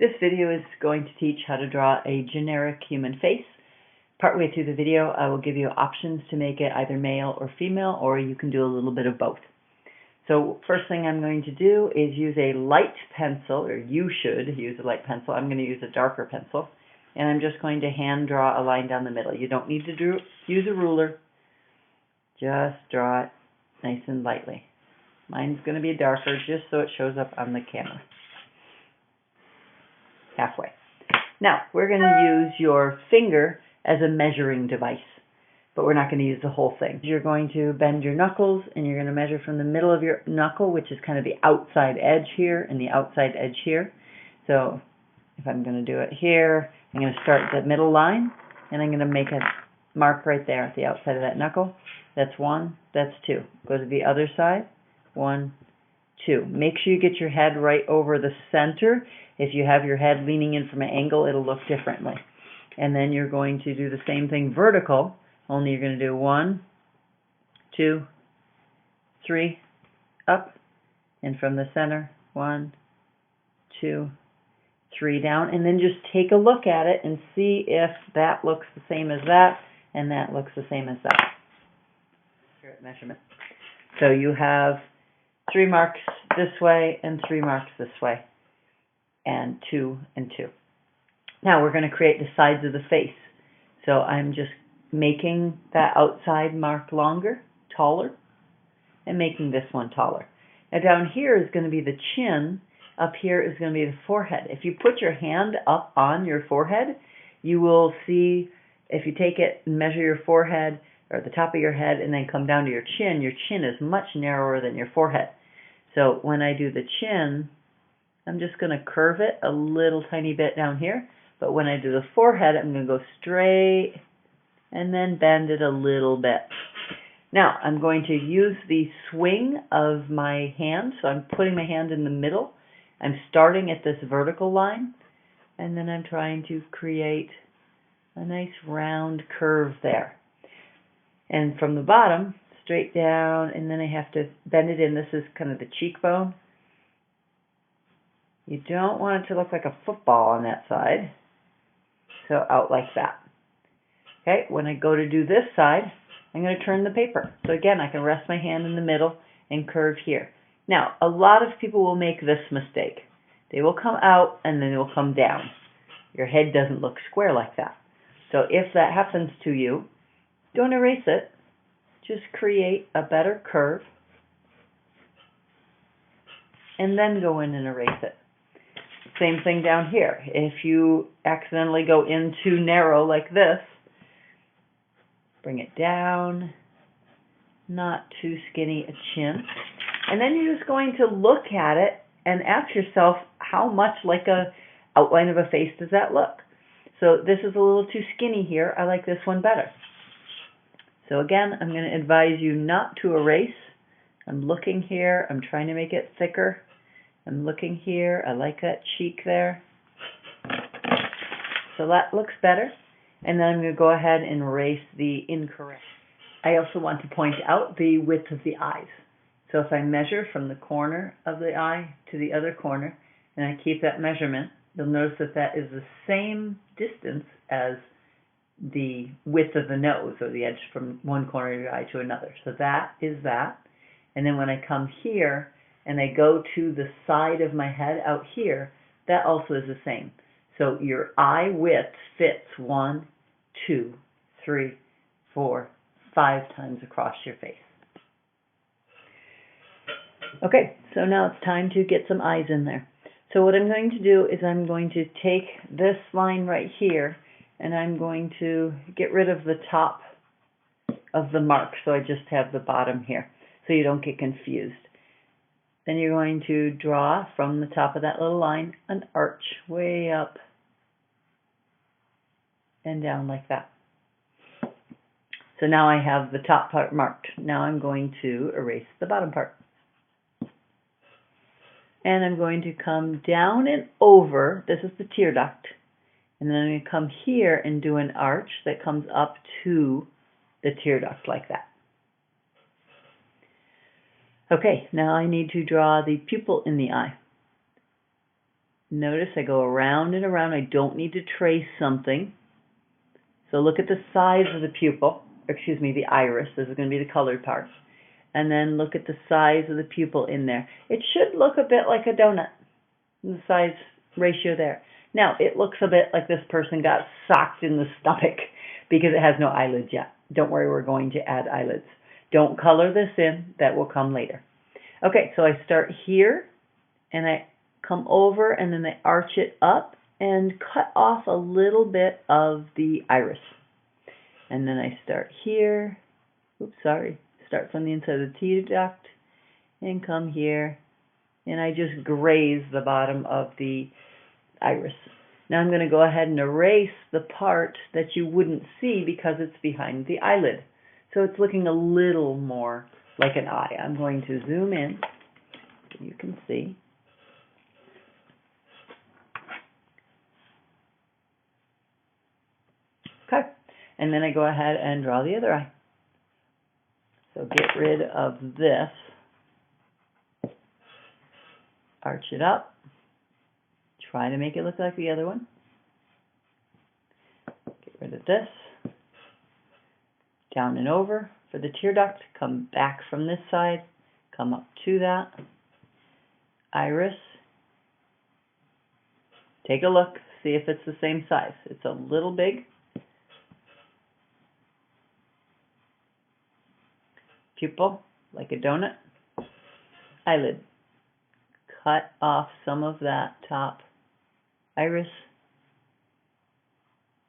This video is going to teach how to draw a generic human face. Partway through the video, I will give you options to make it either male or female, or you can do a little bit of both. So first thing I'm going to do is use a light pencil, or you should use a light pencil. I'm going to use a darker pencil, and I'm just going to hand draw a line down the middle. You don't need to use a ruler. Just draw it nice and lightly. Mine's going to be darker just so it shows up on the camera. Halfway. Now, we're going to use your finger as a measuring device, but we're not going to use the whole thing. You're going to bend your knuckles, and you're going to measure from the middle of your knuckle, which is kind of the outside edge here, and the outside edge here. So, if I'm going to do it here, I'm going to start at the middle line, and I'm going to make a mark right there at the outside of that knuckle. That's 1, that's 2. Go to the other side. 1, 2. Make sure you get your head right over the center. If you have your head leaning in from an angle, it'll look differently. And then you're going to do the same thing vertical, only you're going to do 1, 2, 3, up, and from the center, 1, 2, 3 down, and then just take a look at it and see if that looks the same as that, and that looks the same as that. Measurement. So you have 3 marks this way and 3 marks this way, and 2 and 2. Now we're going to create the sides of the face. So I'm just making that outside mark longer, taller, and making this one taller. Now down here is going to be the chin. Up here is going to be the forehead. If you put your hand up on your forehead, you will see, if you take it and measure your forehead, or the top of your head, and then come down to your chin is much narrower than your forehead. So when I do the chin, I'm just going to curve it a little tiny bit down here. But when I do the forehead, I'm going to go straight and then bend it a little bit. Now, I'm going to use the swing of my hand. So I'm putting my hand in the middle. I'm starting at this vertical line, and then I'm trying to create a nice round curve there. And from the bottom, straight down, and then I have to bend it in. This is kind of the cheekbone. You don't want it to look like a football on that side. So out like that. Okay, when I go to do this side, I'm going to turn the paper. So again, I can rest my hand in the middle and curve here. Now, a lot of people will make this mistake. They will come out and then they will come down. Your head doesn't look square like that. So if that happens to you, don't erase it. Just create a better curve and then go in and erase it. Same thing down here. If you accidentally go in too narrow like this, bring it down, not too skinny a chin. And then you're just going to look at it and ask yourself, how much like a outline of a face does that look? So this is a little too skinny here. I like this one better. So again, I'm going to advise you not to erase. I'm looking here. I'm trying to make it thicker. I'm looking here. I like that cheek there. So that looks better. And then I'm going to go ahead and erase the incorrect. I also want to point out the width of the eyes. So if I measure from the corner of the eye to the other corner, and I keep that measurement, you'll notice that that is the same distance as the width of the nose, or the edge from one corner of your eye to another. So that is that. And then when I come here and I go to the side of my head out here, that also is the same. So your eye width fits 1, 2, 3, 4, 5 times across your face. Okay, so now it's time to get some eyes in there. So what I'm going to do is I'm going to take this line right here, and I'm going to get rid of the top of the mark, so I just have the bottom here, so you don't get confused. Then you're going to draw from the top of that little line an arch way up and down like that. So now I have the top part marked. Now I'm going to erase the bottom part. And I'm going to come down and over. This is the tear duct. And then I'm going to come here and do an arch that comes up to the tear duct like that. Okay, now I need to draw the pupil in the eye. Notice I go around and around. I don't need to trace something. So look at the size of the pupil, excuse me, the iris. This is going to be the colored part. And then look at the size of the pupil in there. It should look a bit like a donut, the size ratio there. Now, it looks a bit like this person got socked in the stomach because it has no eyelids yet. Don't worry, we're going to add eyelids. Don't color this in. That will come later. Okay, so I start here, and I come over, and then I arch it up and cut off a little bit of the iris. And then I start here. Oops, sorry. Start from the inside of the tear duct and come here, and I just graze the bottom of the iris. Now I'm going to go ahead and erase the part that you wouldn't see because it's behind the eyelid. So it's looking a little more like an eye. I'm going to zoom in so you can see. Okay, and then I go ahead and draw the other eye. So get rid of this, arch it up, try to make it look like the other one. Get rid of this, down and over for the tear duct, come back from this side, come up to that, iris, take a look, see if it's the same size. It's a little big. Pupil, like a donut. Eyelid. Cut off some of that top iris.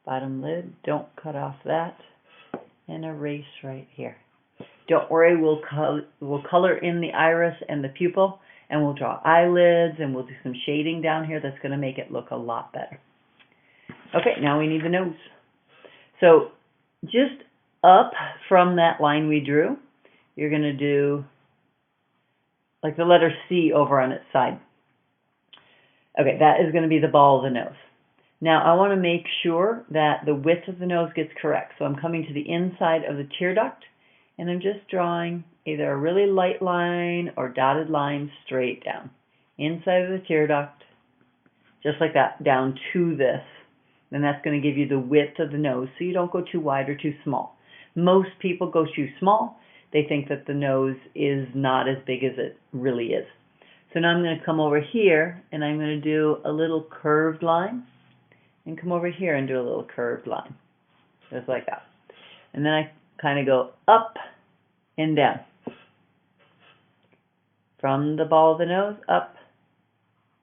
Bottom lid, don't cut off that. And erase right here. Don't worry, we'll color in the iris and the pupil, and we'll draw eyelids, and we'll do some shading down here that's going to make it look a lot better. Okay, now we need the nose. So just up from that line we drew, you're going to do like the letter C over on its side. Okay, that is going to be the ball of the nose. Now I want to make sure that the width of the nose gets correct. So I'm coming to the inside of the tear duct, and I'm just drawing either a really light line or dotted line straight down. Inside of the tear duct, just like that, down to this. Then that's going to give you the width of the nose, so you don't go too wide or too small. Most people go too small. They think that the nose is not as big as it really is. So now I'm going to come over here, and I'm going to do a little curved line, and come over here and do a little curved line, just like that. And then I kind of go up and down. From the ball of the nose, up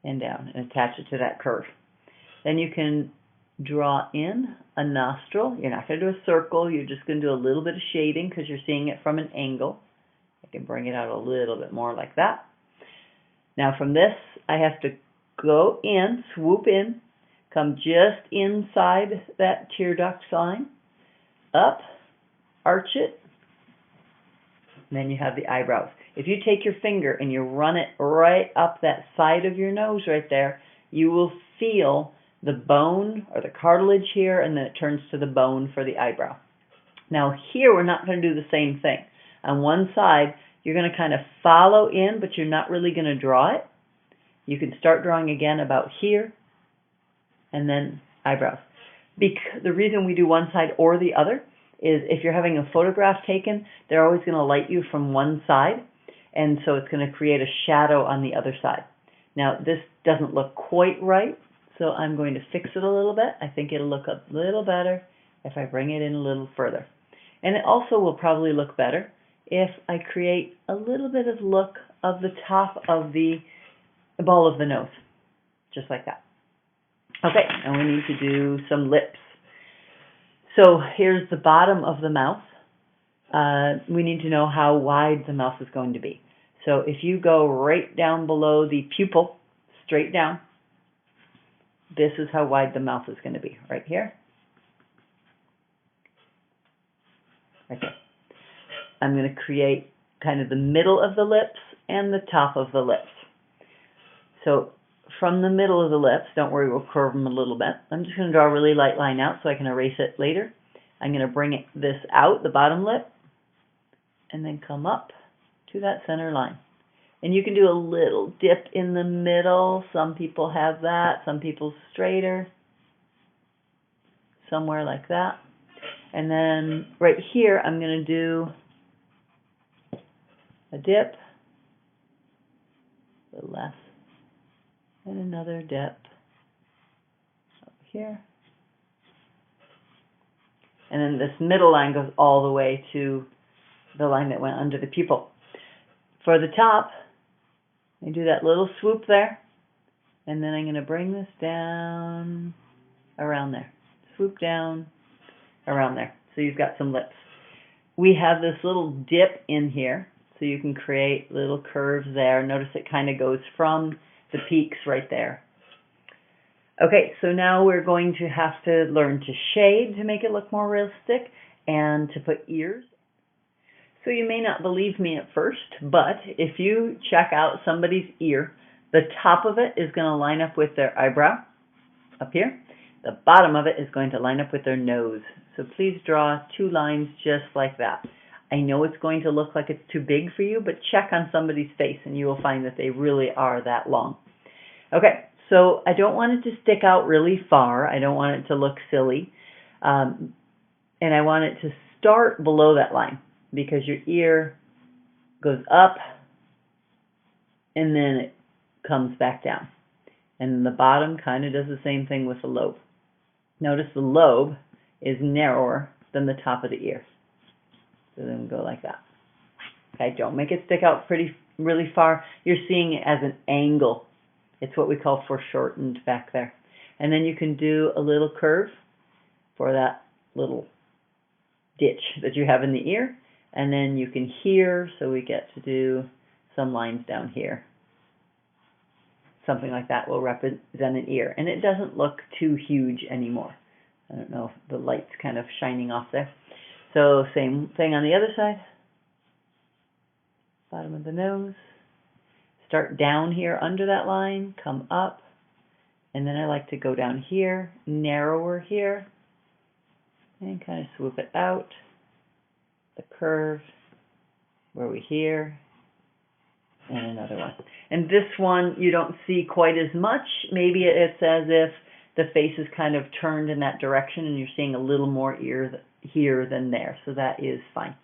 and down, and attach it to that curve. Then you can draw in a nostril. You're not going to do a circle. You're just going to do a little bit of shading because you're seeing it from an angle. I can bring it out a little bit more like that. Now from this, I have to go in, swoop in, come just inside that tear duct line, up, arch it, and then you have the eyebrows. If you take your finger and you run it right up that side of your nose right there, you will feel the bone or the cartilage here, and then it turns to the bone for the eyebrow. Now here we're not going to do the same thing. On one side, you're going to kind of follow in, but you're not really going to draw it. You can start drawing again about here, and then eyebrows. The reason we do one side or the other is if you're having a photograph taken, they're always going to light you from one side, and so it's going to create a shadow on the other side. Now this doesn't look quite right, so I'm going to fix it a little bit. I think it'll look a little better if I bring it in a little further. And it also will probably look better if I create a little bit of look of the top of the ball of the nose, just like that. Okay, and we need to do some lips. So here's the bottom of the mouth. We need to know how wide the mouth is going to be. So if you go right down below the pupil, straight down, this is how wide the mouth is going to be, right here. Right there. I'm going to create kind of the middle of the lips and the top of the lips. So from the middle of the lips, don't worry, we'll curve them a little bit. I'm just going to draw a really light line out so I can erase it later. I'm going to bring this out, the bottom lip, and then come up to that center line. And you can do a little dip in the middle. Some people have that, some people straighter, somewhere like that. And then right here, I'm going to do a dip, a little less, and another dip over here. And then this middle line goes all the way to the line that went under the pupil. For the top, I do that little swoop there, and then I'm going to bring this down around there. Swoop down around there. So you've got some lips. We have this little dip in here, so you can create little curves there. Notice it kind of goes from the peaks right there. Okay, so now we're going to have to learn to shade to make it look more realistic and to put ears. So you may not believe me at first, but if you check out somebody's ear, the top of it is going to line up with their eyebrow up here. The bottom of it is going to line up with their nose. So please draw two lines just like that. I know it's going to look like it's too big for you, but check on somebody's face and you will find that they really are that long. Okay, so I don't want it to stick out really far. I don't want it to look silly. And I want it to start below that line, because your ear goes up and then it comes back down. And the bottom kind of does the same thing with the lobe. Notice the lobe is narrower than the top of the ear. So then we go like that. Okay, don't make it stick out really far. You're seeing it as an angle. It's what we call foreshortened back there. And then you can do a little curve for that little ditch that you have in the ear. And then you can hear, so we get to do some lines down here. Something like that will represent an ear. And it doesn't look too huge anymore. I don't know if the light's kind of shining off there. So same thing on the other side. Bottom of the nose. Start down here under that line, come up. And then I like to go down here, narrower here. And kind of swoop it out. The curve, where we hear, and another one. And this one you don't see quite as much. Maybe it's as if the face is kind of turned in that direction and you're seeing a little more ear here than there. So that is fine.